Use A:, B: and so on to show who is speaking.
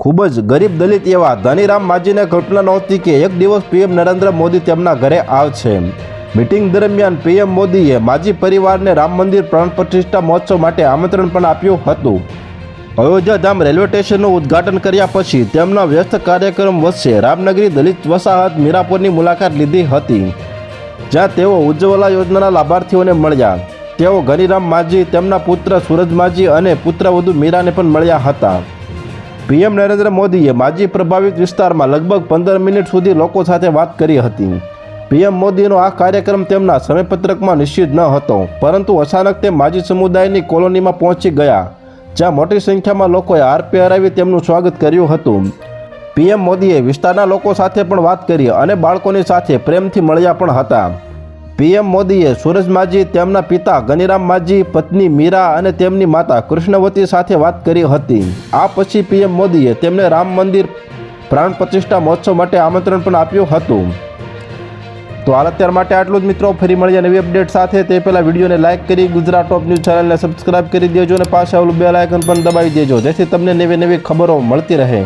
A: ખૂબ જ ગરીબ દલિત એવા ધનીરામ માજીને કલ્પના નહોતી કે એક દિવસ પીએમ નરેન્દ્ર મોદી તેમના ઘરે આવશે। મીટિંગ દરમિયાન પીએમ મોદીએ માજી પરિવારને રામ મંદિર પ્રાણ પ્રતિષ્ઠા મહોત્સવ માટે આમંત્રણ પણ આપ્યું હતું। અયોધ્યાધામ રેલવે સ્ટેશનનું ઉદ્ઘાટન કર્યા પછી તેમના વ્યસ્ત કાર્યક્રમ વચ્ચે રામનગરી દલિત વસાહત મીરાપુરની મુલાકાત લીધી હતી, જ્યાં તેઓ ઉજ્જવલા યોજનાના લાભાર્થીઓને મળ્યા। તેઓ ધનીરામ માજી, તેમના પુત્ર સૂરજ માજી અને પુત્રવધુ મીરાને પણ મળ્યા હતા। પીએમ નરેન્દ્ર મોદીએ માજી પ્રભાવિત વિસ્તારમાં લગભગ 15 મિનિટ સુધી લોકો સાથે વાત કરી હતી। પીએમ મોદીનો આ કાર્યક્રમ તેમના સમયપત્રકમાં નિશ્ચિત ન હતો, પરંતુ અચાનક તે માજી સમુદાયની કોલોનીમાં પહોંચી ગયા, જ્યાં મોટી સંખ્યામાં લોકોએ હાર પહેરાવી તેમનું સ્વાગત કર્યું હતું। પીએમ મોદીએ વિસ્તારના લોકો સાથે પણ વાત કરી અને બાળકોની સાથે પ્રેમથી મળ્યા પણ હતા। પીએમ મોદીએ સૂરજ માજી, તેમના પિતા ધનીરામ માજી, પત્ની મીરા અને તેમની માતા કૃષ્ણવતી સાથે વાત કરી હતી। આ પછી પીએમ મોદીએ તેમને રામ મંદિર પ્રાણ પ્રતિષ્ઠા મહોત્સવ માટે આમંત્રણ પણ આપ્યું હતું। તો હાલ અત્યાર માટે આટલું જ મિત્રો। ફરી મળીએ નવી અપડેટ સાથે। તે પહેલાં વિડીયોને લાઇક કરી ગુજરાત ટોપ ન્યૂઝ ચેનલને સબસ્ક્રાઇબ કરી દેજો અને પાછળ બેલ આઇકન પણ દબાવી દેજો, જેથી તમને નવી નવી ખબરો મળતી રહે।